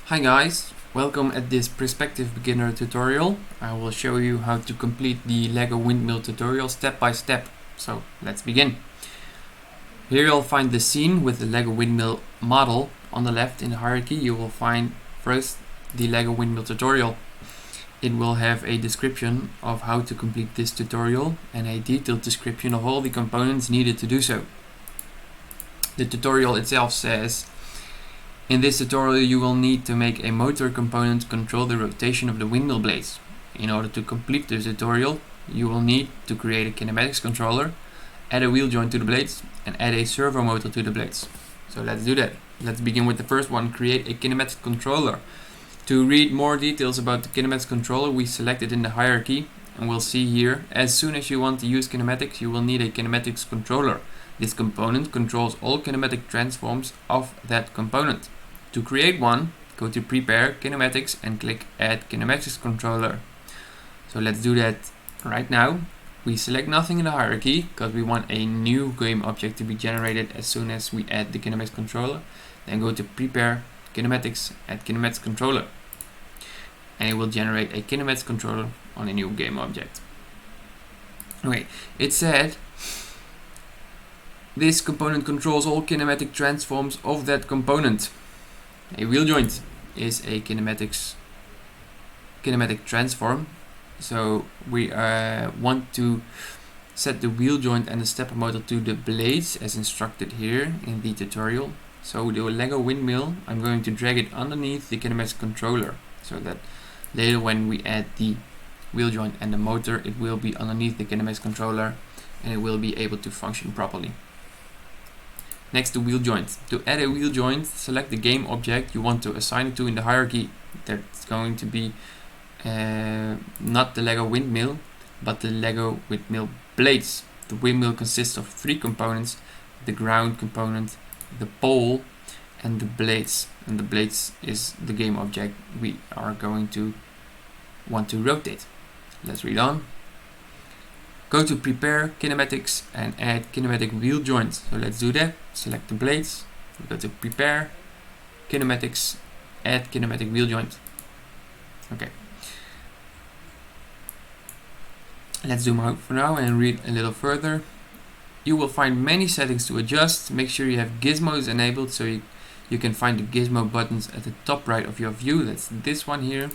Hi guys, welcome at this PREspective beginner tutorial. I will show you how to complete the Lego Windmill tutorial step by step. So let's begin. Here you'll find the scene with the Lego Windmill model. On the left in the hierarchy you will find first the Lego Windmill tutorial. It will have a description of how to complete this tutorial and a detailed description of all the components needed to do so. The tutorial itself says, in this tutorial you will need to make a motor component to control the rotation of the windmill blades. In order to complete this tutorial, you will need to create a kinematics controller, add a wheel joint to the blades, and add a servo motor to the blades. So let's do that. Let's begin with the first one, create a kinematics controller. To read more details about the kinematics controller, we select it in the hierarchy, and we'll see here, as soon as you want to use kinematics, you will need a kinematics controller. This component controls all kinematic transforms of that component. To create one, go to Prepare, Kinematics, and click Add Kinematics Controller. So let's do that right now. We select nothing in the hierarchy because we want a new game object to be generated as soon as we add the kinematics controller. Then go to Prepare, Kinematics, Add Kinematics Controller. And it will generate a kinematics controller on a new game object. Okay, it said this component controls all kinematic transforms of that component. A wheel joint is a kinematic transform, so we want to set the wheel joint and the stepper motor to the blades as instructed here in the tutorial. So the Lego Windmill, I'm going to drag it underneath the kinematics controller so that later when we add the wheel joint and the motor, it will be underneath the kinematics controller and it will be able to function properly. Next, the wheel joint. To add a wheel joint, select the game object you want to assign it to in the hierarchy. That's going to be not the Lego Windmill, but the Lego Windmill blades. The windmill consists of three components: the ground component, the pole, and the blades. And the blades is the game object we are going to want to rotate. Let's read on. Go to Prepare, Kinematics, and add Kinematic Wheel Joint. So let's do that. Select the blades. Go to Prepare, Kinematics, add Kinematic Wheel Joint. Okay. Let's zoom out for now and read a little further. You will find many settings to adjust. Make sure you have gizmos enabled so you can find the gizmo buttons at the top right of your view. That's this one here.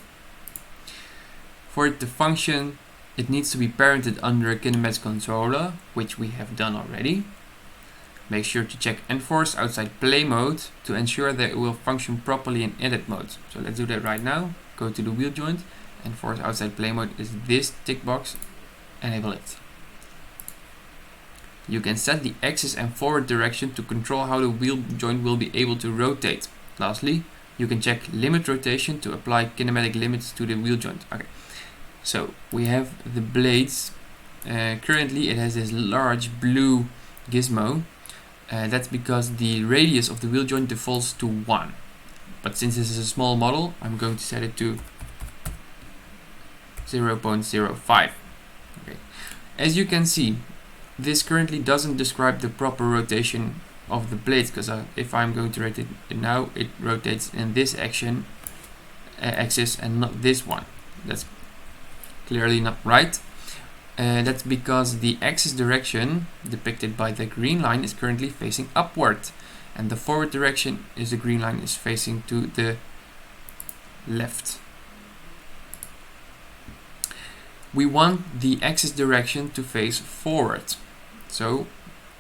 For it to function, it needs to be parented under a kinematics controller, which we have done already. Make sure to check Enforce outside play mode to ensure that it will function properly in edit mode. So let's do that right now. Go to the wheel joint. Enforce outside play mode is this tick box. Enable it. You can set the axis and forward direction to control how the wheel joint will be able to rotate. Lastly, you can check limit rotation to apply kinematic limits to the wheel joint. Okay. So we have the blades. Currently it has this large blue gizmo. That's because the radius of the wheel joint defaults to 1. But since this is a small model, I'm going to set it to 0.05. Okay. As you can see, this currently doesn't describe the proper rotation of the blades, because if I'm going to rotate it now, it rotates in this axis and not this one. That's clearly not right. That's because the axis direction depicted by the green line is currently facing upward, and the forward direction is the green line is facing to the left. We want the axis direction to face forward. So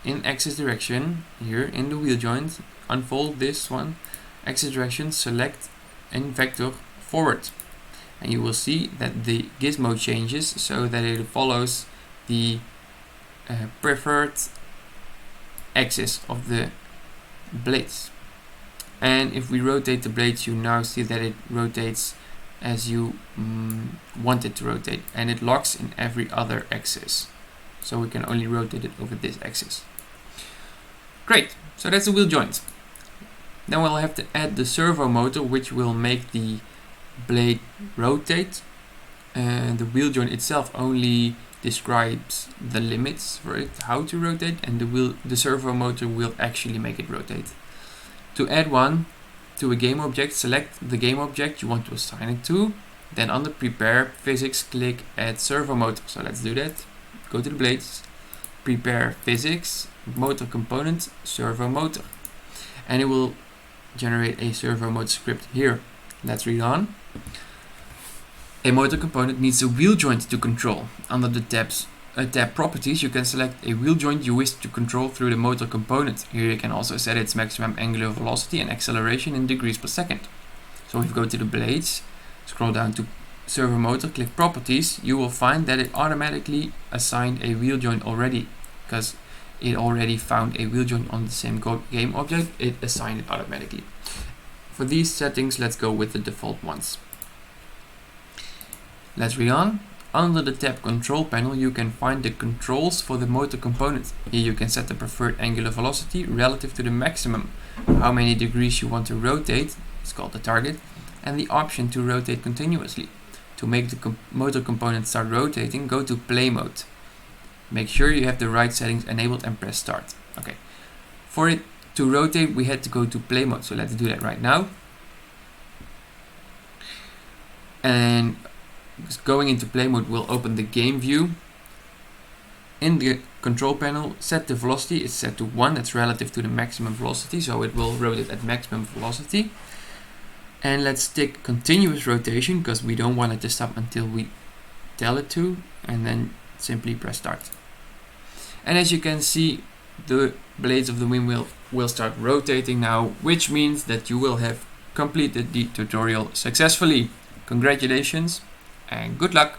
in axis direction, here in the wheel joint, unfold this one, axis direction, select in vector forward. And you will see that the gizmo changes so that it follows the preferred axis of the blades. And if we rotate the blades, you now see that it rotates as you want it to rotate, and it locks in every other axis. So we can only rotate it over this axis. Great, so that's the wheel joint. Then we'll have to add the servo motor, which will make the blade rotate. The wheel joint itself only describes the limits for it, how to rotate, and the servo motor will actually make it rotate. To add one, to a game object, select the game object you want to assign it to. Then under prepare physics, click add servo motor. So let's do that. Go to the blades, prepare physics, motor component, servo motor. And it will generate a servo motor script here. Let's read on. A motor component needs a wheel joint to control. Under the tab properties, you can select a wheel joint you wish to control through the motor component. Here you can also set its maximum angular velocity and acceleration in degrees per second. So if you go to the blades, scroll down to servo motor, click properties, you will find that it automatically assigned a wheel joint already, because it already found a wheel joint on the same game object. It assigned it automatically. For these settings, let's go with the default ones. Let's read on. Under the tab control panel, you can find the controls for the motor component. Here you can set the preferred angular velocity relative to the maximum, how many degrees you want to rotate, it's called the target, and the option to rotate continuously. To make the motor component start rotating, go to play mode. Make sure you have the right settings enabled and press start. Okay. For it to rotate, we had to go to play mode, so let's do that right now. And going into play mode will open the game view. In the control panel, set the velocity is set to 1, that's relative to the maximum velocity, so it will rotate at maximum velocity. And let's tick continuous rotation, because we don't want it to stop until we tell it to, and then simply press start. And as you can see, the blades of the windmill will start rotating now, which means that you will have completed the tutorial successfully. Congratulations and good luck!